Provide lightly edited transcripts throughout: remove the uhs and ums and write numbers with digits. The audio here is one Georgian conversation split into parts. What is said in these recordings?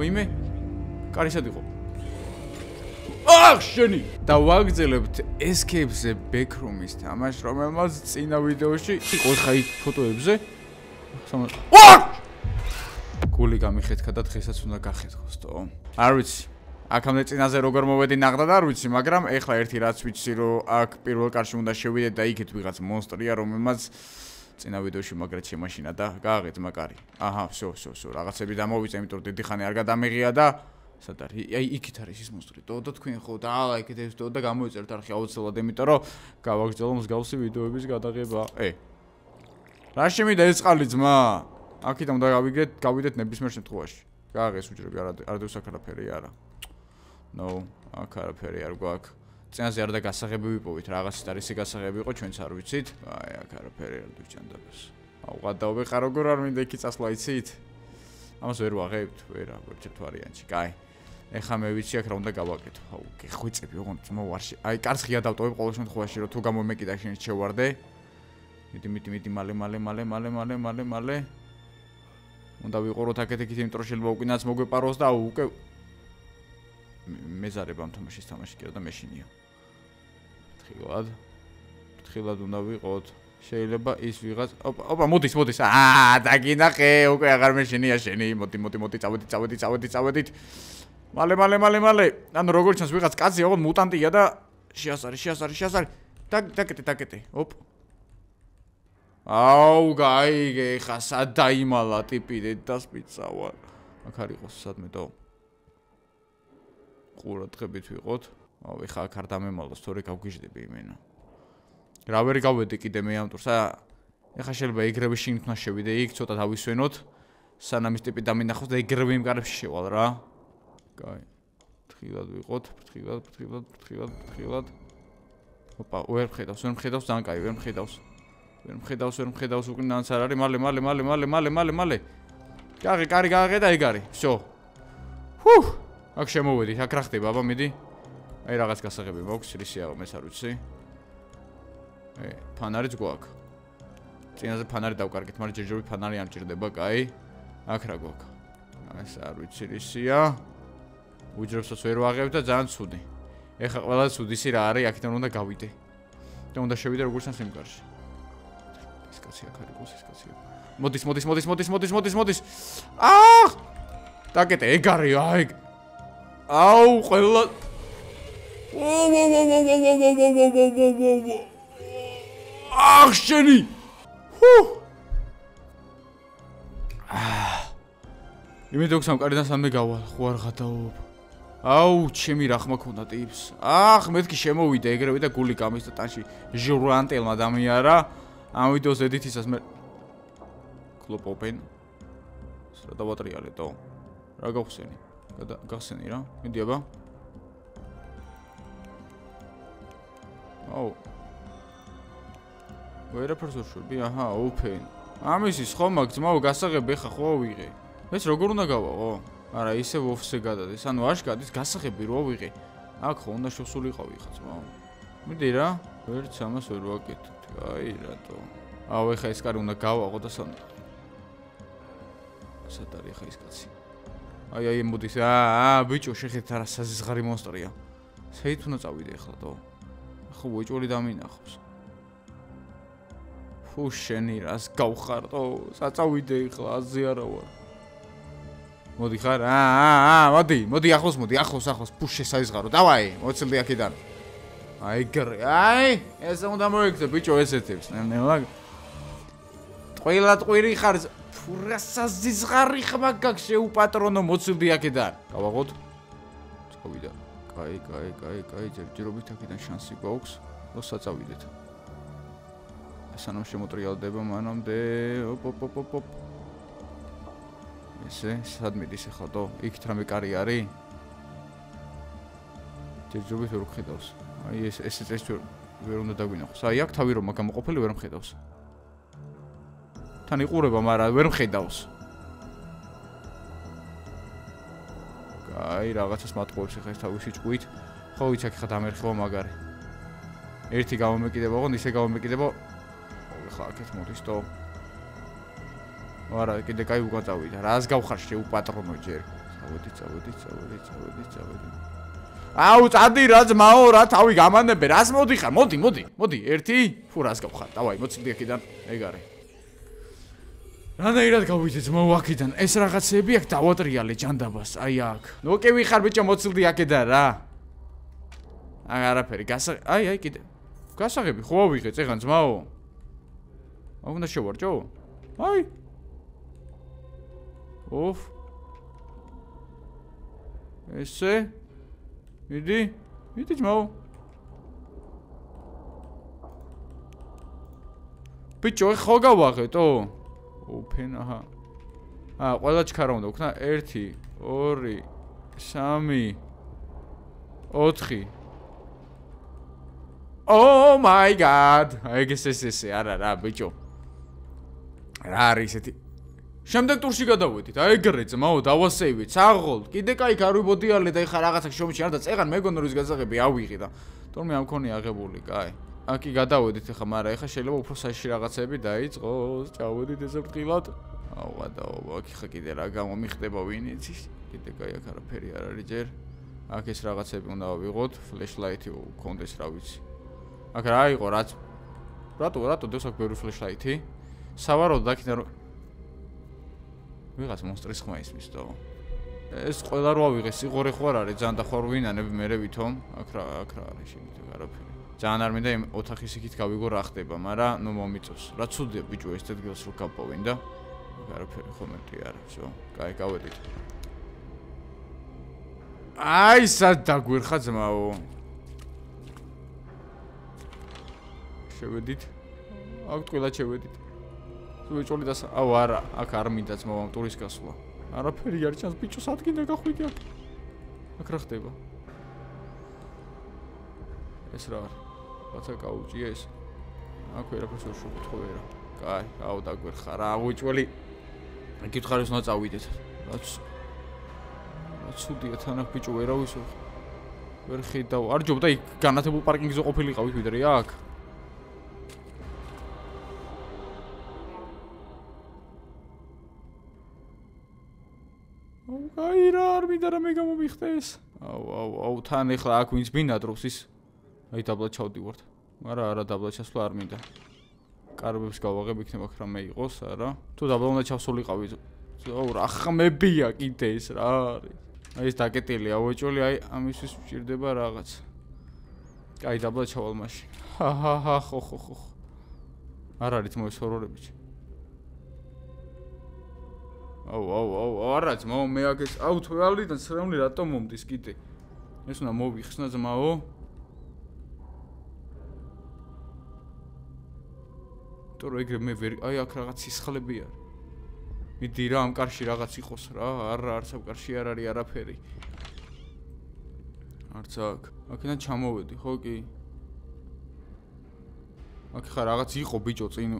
ვაიმე კარისად იყო აх შენი და ვაგრძელებთ escape-ზე backroom-ის თამაშს რომელმაც წინა ვიდეოში იყო ხა იქ ფოტოებზე გული გამიხეთქა და დღესაც უნდა გახეთქოსო არ ვიცი აქამდე წინაზე როგორ მოვედი ნახდად არ ვიცი მაგრამ ეხლა ერთი რაც ვიცი რომ აქ პირველ კარში უნდა შევიდე და იქით ვიღაც მონსტრია რომელმაც წინა ვიდეოში მაგრად შემაშინა და გააღეთ მაგარი აჰა всё რაღაცები დამოვიწე იმიტომ რომ დიდი ხანი არ გადამეღია და სად არის აი იქით არის ის მონსტრი და თქვენ ხო და აიქეთ ეს და გამოიწერთ არხი აუცილებლად იმიტომ რომ გავაგრძელო მსგავსი ვიდეოების გადაღება რა შემიდა ეს წყალი ძმა აქედან უნდა გავიდეთ ნებისმიერ შემთხვევაში გააღეს უჯრები არ დევს აქ არაფერი არა ნო აქ არაფერი არ გვაქვს წინაზე არ და გასაღები ვიპოვით რაღაცით არის ეს გასაღები იყო ჩვენც არ ვიცით აი აქ არაფერი არ დიჭანდაბეს აუ გადავე ხარ როგორ არ მინდა იქ წასვლა იცით ამას ვერ ვაღებთ ვერა ერთ ვარიანტში კაი ეხა მე ვიცი აქ რა უნდა გავაკეთო აუ გეხვიწები ოღონდ მოვარში აი კარს ღია დავტოვებ ყოველ შემთხვევაში რომ თუ გამომეკიდა შენ შევარდე მიდი მალე უნდა ვიყუროთ აქეთ იმიტომ რომ შეიძლება უკინაც მოგვეპაროს და უკვე მეზარება ამ თამაშის თამაში კი რა და მეშინია ფრთხილად უნდა ვიყოთ შეიძლება ის ვიღაც ოპა მოდის დაგინახე უკვე აღარ მეშინია შენი მოდი წავედით მალე ანუ როგორ ჩანს ვიღაც კაცი ოღონდ მუტანტია და შეასარი დაკეტე ოპ აუ გაიგე ხა სად დაიმალა ტიპი დასპიცავა აქ არ იყოს სადმე ყურადღებით ვიყოთ აუ ეხა აქ არ დამემალოს თორე გავგიჟდები იმენა რა ვერ გავედი კიდე მე ამ ტურს ეხა შეიძლება ეგრევე შინთნა შევიდე იქ ცოტა დავისვენოთ სანამ ის ტიპი დამინახოს და ეგრევე იმ კარებში შევალ რა კაი ფრთხილად ვიყოთ ფრთხილად ოპა ვერ მხედავს ძალიან კაი ვერ მხედავს უკნაანც არ არის მალე კარი გააღე და ეგ არის всё აქ შემოვედით აქ რა ხდება აბა მიდი აი რაღაც გასაღები მაქვს რისიაო მეც არ ვიცი ფანარიც გვაქვს წინაზე ფანარი დავკარგეთ მაგრამ ჯერჯერობით ფანარი არ მჭირდება კაი აქ რა გვაქვს ეს არ ვიცი რისია უჯრებსაც ვერ ვაღებ და ძალიან ცუდი ეხა ყველა ცუდი ისი რა არის აქედან უნდა გავიდე და უნდა შევიდე როგორც ჩანს იმ კარში ეს კაცი აქ არის ეს კაცი მოდის დაკეტე ეგ არის აი აუ ყველა აх შენი იმედი აქვს ამ კარიდან სამე გავალ ხო არ გადაობ აუ ჩემი რა ხმა ქონდა ტიპს მეთქი შემოვიდა ეგრევე და გული გამისცა ტანში ჟურანტელმა დამიარა ამ ვიდეოს ედიტისას მე კლოპოპენ რა დავატრიალეთო რა გავხსენი გახსენი რა მიდი აბა აუ ვერაფერს ვშვები აჰა ოპენ ამისის ხო მაგ ძმაო გასაღები ხა ხო ვიღე ეს როგორ უნდა გავაო არა ისე ოფსე გადადეს ანუ არ შეგადის გასაღები რო ვიღე აქ ხო უნდა შევსულიყავი ხა ძმაო მიდი რა ვერც ამას ვერ ვაკეთებ აი რატო აუ ეხა ეს კარი უნდა გავაყო და სად არის ხა ის კაცი აი მოდის ბიჭო შეხედეთ რა საზღარი მონსტრია საით უნდა წავიდე ახლა თო ხო ბიჭოლი დამინახავს ფუ შენი რას გავხარტო საწავიდე ახლა აზე არა ვარ მოდი ხარ მოდი ახლოს ფუშე საიზღარო დავაი მოცილდი აქედან აი ეს უნდა მოიქცე ბიჭო ესეთებს ნელა ტყუილად ყვირი ხარ ფურასაზიზღარი ხმა გაქვს შეუპატრონო მოცილდი აქედან გავაღოთ წავიდა კაი ჯერჯერობით აქედან შანსი გვაქვს რომ საწავიდეთ სანამ შემოტრიალდება მანამდე ოპ ესე სად მიდის ახლა თო იქით რამე კარი არის ჯერჯერობით ვერ ვხედავს აი ეს ვერ უნდა დაგვინახოს აი აქ თავი რომ მაგამოყოფილი ვერ მხედავს თან იყურება მაგრამ ვერ მხედავს კაი რაღაცას მატყუებს ახლა ეს თავისი ჭკუით ხო ვიცი აქ ხა დამერხება მაგარი ერთი გამომეკიდება ოღონდ ისე გამომეკიდება ხა აქეთ მოდის თო არა კიდე კაი უკან წავიდა რას გავხარ შეუპატრონო ჯერ წავედი. აუ, წადი რა ძმაო, რა თავი გამანებე, რას მოდიხარ? მოდი. 1 ფუ რას გავხარ? დავაი, მოცილდი აქედან, ეგ არის. რანაირად გავიდე ძმაო აქედან? ეს რაღაცები აქ დავატრიალე ჯანდაბას, აი აქ. ნუ კი ვიხარ ბიჭო, მოცილდი აქედან რა. არაფერი, აი კიდე. გასაღები ხო ავიღე წეგან ძმაო? აუ, უნდა შევარჯო? აი. ოფ. ესე მიდი ძმაო. ბიჭო, ხო გავაღეთო? ოფენ, აჰა. ყველა ჩქარა უნდა ვქნა 1 2 3 4 Oh my god. აი ეს არა რა ბიჭო. რა არის ესეთი? შემდეგ ტურში გადავედით. აი ეგრე ძმაო, დავასეივით. საღოლ. კიდე кай არ ვიბოდიალე და ეხა რაღაცა შრომში არ და წეღან მეგონა რის გასაღები ავიღე და თორმე ამ ქონი აღებული, кай. აკი გადავედით ეხა, მაგრამ ეხა შეიძლება უფრო საშიში რაღაცები დაიწყოს. ჩავედით ესე ბრტყილად. აუ, გადაობა, აქ ხა კიდე რა გამომიხდება ვინ იცის? კიდე кай აქ არაფერი არ არის ჯერ. აქ ეს რაღაცები უნდა ავიღოთ, ფლეშლაითი გქონდეს რა ვიცი. აქ რა იყო რაც რატო დევს აქ ბევრი ფლეშლაითი? სავარაუდოდ აქედან ვიღაც მონსტრის ხმა ისმის თო. ეს ყველა რო ავიღე, სიღორე ხო არ არის, ძალიან დახوار ვინანები მე ვითომ, აქ რა არის შემიძლია არაფერი. ძალიან არ მინდა იმ ოთახის იქით გავიგო რა ხდება, მაგრამ ნუ მომიწოს. რა ცუდია ბიჭო ეს ადგილს რო გავპოვინ და არაფერი ხომენტი არ არის, ხო? კაი, გავედით. აი, სად დაგვერხა ძმაო. შევედით. აქ თქვენად შევედით. ვეჭოლი და აუ არა, აქ არ მინდა ძმაო ტურის გასვლა. არაფერი არ ჩანს ბიჭო, სად გინდა გახვიდე აქ? აქ რა ხდება? ეს რა არის? რაცა გაუჭია ეს. აქ ვერაფერს ვერ შევხვით ვერა. კაი, აუ დაგვერხა რა, ვეჭოლი. გითხარ ის უნდა წავიდეთ. რაც ცუდია თან აქ ბიჭო ვერავის ვერ ხედავ. არ ჯობდა იქ განათებულ პარკინგზე ყოფილიყავით ვიდრე აქ. აი რა არ მინდა რა მე გამომიხდეს. აუ თან ეხლა აქ ვინც ბინადრობს ის აი დაბლა ჩავდივართ. მაგრამ არა დაბლა ჩასვლა არ მინდა. კარბებს გავაღებ იქნება რამე იყოს, არა? თუ დაბლა უნდა ჩავსულიყავი. აუ რა ხმებია კიდე ეს რა არის? აი ეს დაკეტილია ვეჭოლი, აი ამისთვის მჭირდება რაღაც. კაი დაბლა ჩავალ მაშინ. ხო. არ არის მოის ჰორორებიც. აუ არა ძმაო მე აქ ეს აუ თვალიდან სრემლი რატომ მომდის კიდე ეს უნდა მოვიხსნა ძმაო თორე ეგრე მე ვერ აი აქ რაღაც სისხლები არის მიდი რა ამ კარში რაღაც იყოს რა არა არც ამ კარში არ არის არაფერი არც აქ აქედან ჩამოვედი ხო კი აქ ხა რაღაც იყო ბიჭო წინ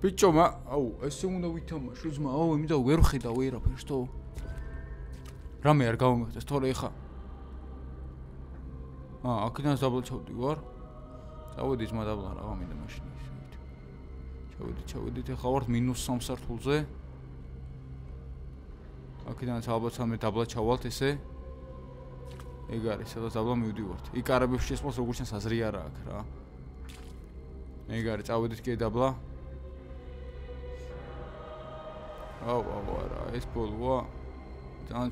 ბიჭო აუ ესე უნდა ვითამაშო ძმა აუ იმიდა ვერ ხედავ ვერაფერს თო რამე არ გავმეხდეს თორე ხა აქედან დაბლა ჩავდივარ წავედი ძმა დაბლა რა მინდა მაშინ ჩავედით ახლა ვართ -3 სართულზე აქედანაც ალბათ სამე დაბლა ჩავალთ ესე ეგ არის სადაც დაბლა მივდივართ იქ არაბებს შესწავლს როგორც ჩანს აზრი არა აქვს რა ეგ არის წავედით კი დაბლა აუ არა ეს ბოლოა ძალიან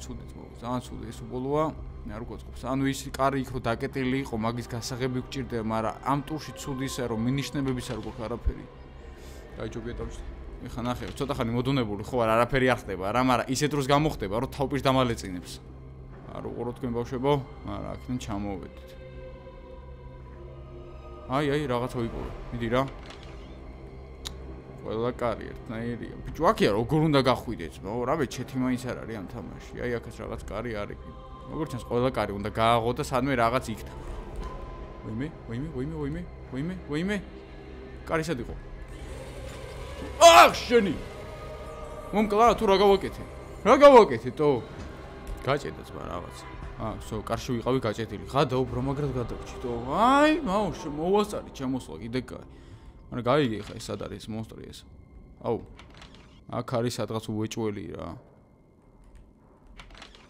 ცუდი ეს ბოლოა მე არ გვაწყობს ანუ ის კარი იქ რო დაკეტილი იყო მაგის გასაღები გჭირდება მაგრამ ამ ტურში ცუდი ისე რომ მინიშნებების არ გვაქვს არაფერი გაიჯობია დავჭი ეხა ნახე ცოტა ხანი მოდუნებული ხო არაფერი არ ხდება რა მაგრამ ისეთ დროს გამოხდება რომ თავპირს დამალეწინებს არ უყურო თქვენ ბავშვებო მაგრამ აქედან ჩამოვედით აი რაღაცა ვიპოვე მიდი რა ყველა კარი ერთნაირია ბიჭო აქია როგორ უნდა გახვიდეთ რავე ჩეთი მაინც არ არის ამ თამაში აი აქაც რაღაც კარი არის როგორც ჩანს ყველა კარი უნდა გააღო და სადმე რაღაც იქნა ვიმე კარი სად იყო შენი მომკლარა თუ რა გავაკეთე თო გაჭედა ძმა რაღაც სო კარში ვიყავი გაჭედილი ღადა უფრო მაგრად გადავჭი თო აი მაუშ მოვასწარი ჩემოსვლა კიდე კაი მაგრამ გაიგე ხა ეს სად არის ეს მონსტრი ეს აუ აქ არის სადღაც უეჭველი რა.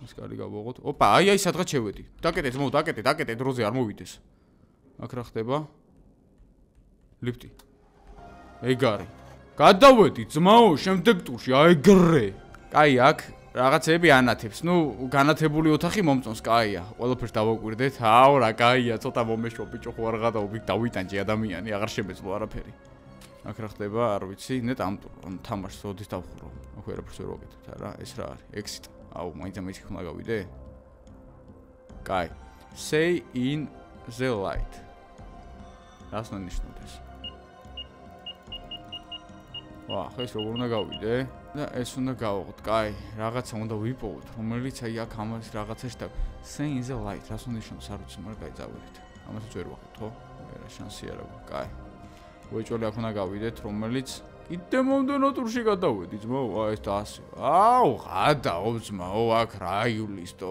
ეს კარი გავუღოთ. ოპა, აი სადღაც შევედი. დაკეტეთ, დაკეტეთ, დროზე არ მოვიდეს. აქ რა ხდება? ლიფტი. ეგ არის. გადავედი ძმაო, შემდეგ ტურში, აეგრე. კაი, აქ რაღაცები ანათებს. ნუ, განათებული ოთახი მომწონს, კაია. ყველაფერს დავაკვირდეთ. აუ რა, კაია, ცოტა მომეშვა ბიჭო, ხო არ გადავობი, დავიტანჯე ადამიანი, აღარ შემეძლო არაფერი. აქ რა ხდება, არ ვიცი, ნეტ ამ თამაშს ოდის დავხურო. აქ ვერაფერს ვერ ვაკეთებ, რა, ეს რა არის? Exit. აუ, მაინც ხმა გავიდე? კაი. Say in the light. რას ნიშნავს? ვა, ხო ეს როგორ უნდა გავიდე? და ეს უნდა გავუღოთ. კაი, რაღაცა უნდა ვიპოვოთ, რომელიც აი აქ ამას რაღაცაში და Say in the light. რას ნიშნავს? არ ვიცი, მაგრამ კაი, წავიდეთ. ამასაც ვერ ვახოთ, ხო? ვერა შანსი არ აქვს. კაი. უეჭველი აქ უნდა გავიდეთ, რომელიც კიდე მომდენო ტურში გადავედი, ძმაო, აი ეს და ასე. აუ, გადაო, ძმაო, აქ რა ივლისტო.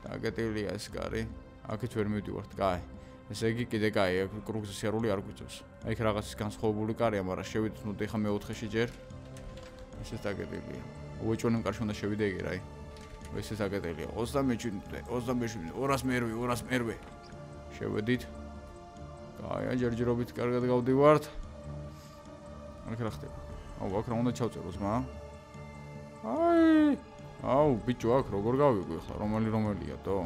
დაგეტილია ეს კარი. აქეთ ვერ მივდივართ, კაი. ესე იგი კიდე კაი, აქ კრუგზე სიარული არ გვიწევს. აი იქ რაღაცის განსხვავებული კარია, მაგრამ შევიდეთ ნუ ეხა მე-4-ში ჯერ. ესეც დაგეტილია. უეჭველი კარში უნდა შევიდე იგი რა. ესეც დაგეტილია. 27, 201. შევედით. კაი, ჯერჯერობით კარგად გავდივართ. აქ რა ხდება? აუ, აქ რა უნდა ჩავწერო ძმა? აუ, ბიჭო, აქ როგორ გავიგვი ახლა? რომელია თო?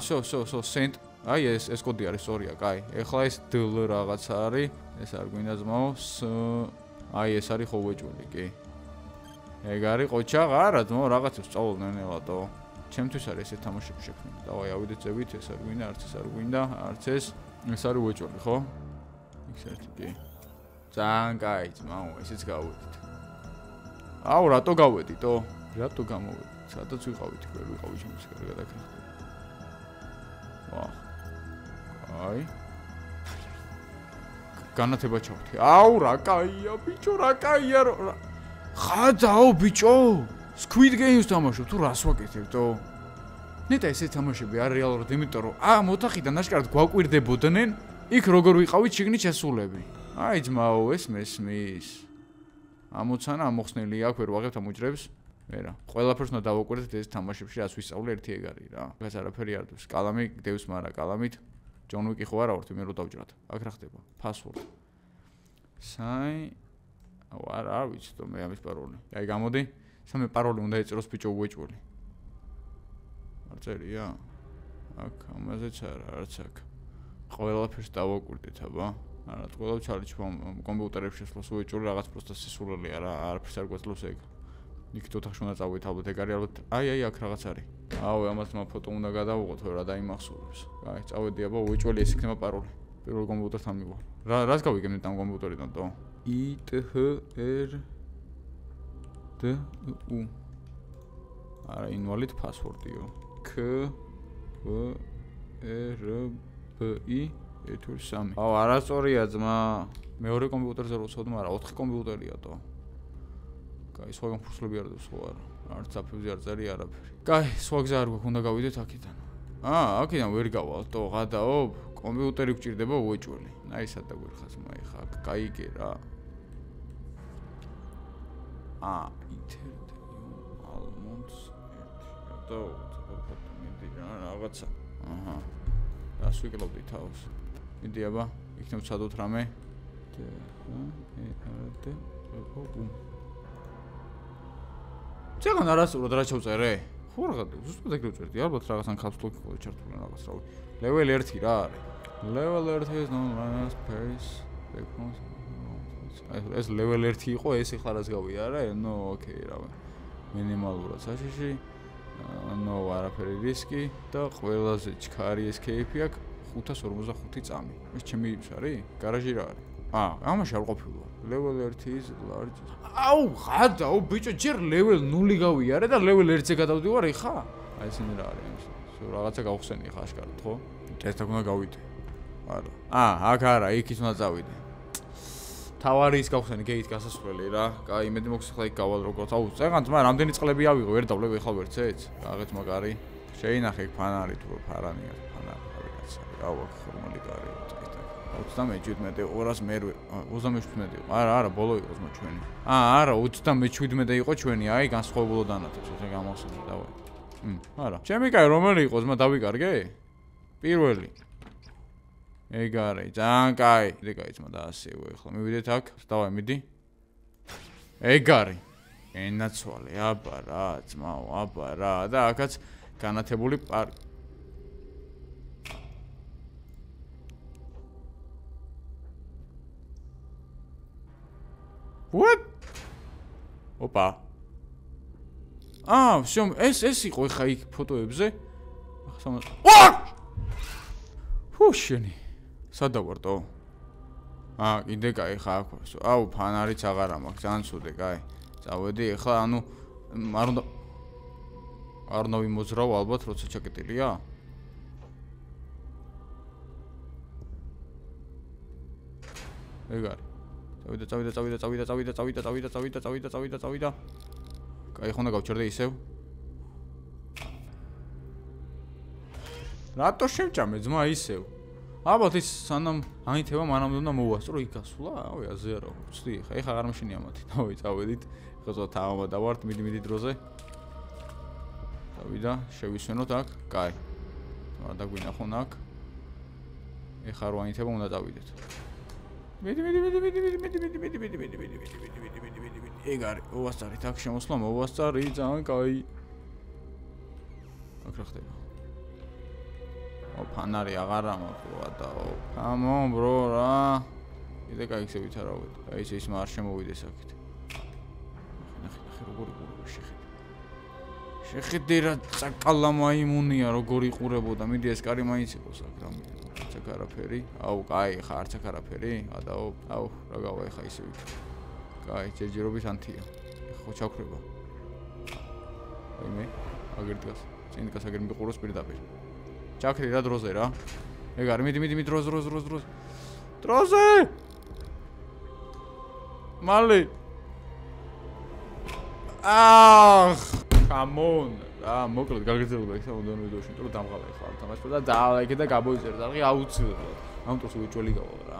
всё, send. აი ეს კოდი არის, სწორია, კაი. ეხლა ეს dl რაღაც არის. ეს არ გვინდა ძმაო. აი ეს არის ხო უეჭველი, კი. ეგ არის ყოჩაღ, არა ძმაო, რაღაცებს სწავლობ ნენელა თო. ჩემთვის არის ეს თამაშები შექმნილი. დავაი, ავიდეთ წევით, ეს არ გვინდა, არც ეს არ გვინდა, არც ეს. ეს არის უეჭველი, ხო? X1, კი. ძალიან კაი, ძმაო, ესეც გავედით. აუ, რატო გავედითო? რატო გამოვედით? სადაც ვიყავით, ვერ ვიყავი ჩემს კარგად აქ. ვა. აი. განათება ჩავთი. აუ, რა კაია, ბიჭო, რა კაია. ხადაო, ბიჭო. Squid Games თამაშობ, თუ რას ვაკეთებდო? ნეტა ესე თამაშები არ რეალურად, იმიტომ რომ ამ ოთახიდან აშკარად გვაკვირდებოდნენ, იქ როგორ ვიყავით შიგნით შესულები. აი ძმაო, ეს მესმის. ამოცანა ამოხსნილი აქვს, ვერ ვაღებთ ამ უჯრებს. ვერა, ყველაფერს უნდა დავაკვირდეთ ეს თამაშებში, რაც ვისწავლე ერთი ეგ არის რა. ეს არაფერი არ დევს. კალამი გდევს, მაგრამ კალამით ჯონ უიკი ხო არა ვარ, მე რო დავჯრათ. აქ რა ხდება? Password. Sign. არ ვიცი თო მე ამის პაროლი. აი გამოდი. სამე პაროლი უნდა ეწეროს ბიჭო უეჭველი. არ წერია? აქ ამაზეც არა, არც აქ. ყველაფერს დავაკვირდეთ, აბა. არა, ყველა ჩალენჯი კომპიუტერებში შესვლას უეჭველი რაღაც პროსტა სისულელია რა, არაფერს არ გვეძლევს ეგ. იქით ოთახში უნდა წავიდეთ, ალბათ ეგ არის, ალბათ. აი, აქ რაღაც არის. აუ, ამას ფოტო უნდა გადავუღოთ, ვერ რა დაიმახსოვრებს. აი, წავედი, აბა, უეჭველი ეს იქნება პაროლი. პირველ კომპიუტერთან მივა. რას გავიგებთ ამ კომპიუტერიდან თო? ITHRDU. არა, invalid password-იო. KVRBI 123. აუ, არასწორია ძმა. მეორე კომპიუტერზე რო ვცოდო, მაგრამ 4 კომპიუტერია თო. კაი, სხვაგან ფურცლები არ დევს ხო არა. არც აფებზე არ წერია არაფერი. კაი, სხვა გზა არ გვაქვს, უნდა გავიდეთ აქედან. აქედან ვერ გავალ თო, გადაობ. კომპიუტერი გვჭირდება უეჭველი. აი, სად დაგვერხას მაი ხა, კაიგე რა. almonds და მიდი რაღაცა. აჰა. რას ვიკლობდი თავს? მიდი აბა, იქნებ ვცადოთ რამე. ცეგან არასწორად რა ჩავწერე? ხო რაღაცა, ზუსტად ეგრე ვწერდი, ალბათ რაღაცან caps-lock იყო ჩართული რაღაც რავი. level 1 რა არის? level 1 is no last space. ეს level 1 იყო, ეს ახლა რას გავია რა? ნო, ოკეი, რავი. მინიმალურად საშიში. ნო, არაფერი რისკი და ყველაზე ჩქარი escape აქვს 545 წამი. ეს ჩემი ის არის? გარაჟი რა არის? ამაში არ ყოფილა. level 1 is large. აუ, გადაო, ბიჭო, ჯერ level 0 გავიარე და level 1-ზე გადავდივარ ეხა? აი ესენი რა არის? რაღაცა გავხსენი ხა აშკარად, ხო? ტესტად უნდა გავიდე. არა. აქ არა, იქით უნდა წავიდე. თავარი ის გავხსენი gate გასასვლელი რა. კაი, იმედი მოქვს ხლა იქ გავალ როგორც. აუ, წეგან ძმა, რამდენი წყლები ავიღო, ვერ დავლებ ეხლა ვერცეც. გაღეთ მაგარი. შეინახე იქ ფანარი თუ ფარანია, ფანარი რაღაცა. აუ, აქ ხორმალი კარია. 37 200 მერვე 37 იყო. არა, ბოლო იყო ზმა ჩვენი. არა, 37 იყო ჩვენი. აი, განსხვავებულო დანათებს, ესე გამახსენე, დავაი. არა. ჩემი კაი რომელი იყო ზმა დავიკარგე? პირველი. ეგ არის, ძალიან კაი. დიდი კაი ზმა დაასიევო ახლა. მივიდეთ აქ. დავაი, მიდი. ეგ არის. ენაცვალე, აბა რა, ძმაო, აბა რა და აქაც განათებული პარკი. What? Opa. Всё, ეს იყო ხა იქ ფოტოებზე. შენი. სად დავარტო? კიდე კაი ხა აქ. აუ, ფანარიც აღარა მაქვს, ძალიან ცუდე, კაი. წავედი ახლა, ანუ არ უნდა ვიმოძრავ ალბათ, როცა ჩაკეტილია? ეგ არის. წავიდა. კაი, ხონდა გავჩერდე ისევ. რატო შევჭამე ძმა ისევ? ალბათ ის სანამ აინთება მანამდე უნდა მოვასწრო იქ გასვლა? ავი, აზე არა, ვცდი ხა, ეხა აღარ მაშინია მათი. დავი, წავედით. ეხლა ზოგადად თამამა დავართ, მიდი დროზე. დავიდა, შევისვენოთ აქ. კაი. რა დაგვინახონ აქ? ეხა რო აინთება უნდა დავიდეთ. მიდი. ეგ არის, მოვასწარით აქ შემოსვლა, მოვასწარი, ძალიან კაი. აქ რა ხდება? ფანარი აღარა მაქვს, ვადაო. Come on, bro, რა. კიდე კაი ხსებით არა ვედი. აი ეს არ შემოვიდეს აქეთ. ნახე, როგორი ყურება შეხედე. შეხედე რა წაკალა მაიმუნია, როგორი ყურებოდა. მიდი ეს კარი მაინც იყოს აქ რამე. არც არაფერი. აუ, კაი, ხა არც არაფერი. ვადაო. აუ, რა გავა ხა ისევით. კაი, ჯერჯერობით ანთია. ხო ჩაქრება. აი მე, აგერ დგას. წინ დგას აგერ მიყუროს პირდაპირ. ჩაქრი რა დროზე რა. ეგ არის, მიდი დროზე. დროზე! მალე. come on. მოკლედ გაგრძელდა იქ სამოდენო ვიდეოში, იმიტომ რომ დამღალა ხარ თამაშს და დაალაიქე და გამოიწერე. დაღი აუცილებლად. ამ დროს უეჭველი გავა რა.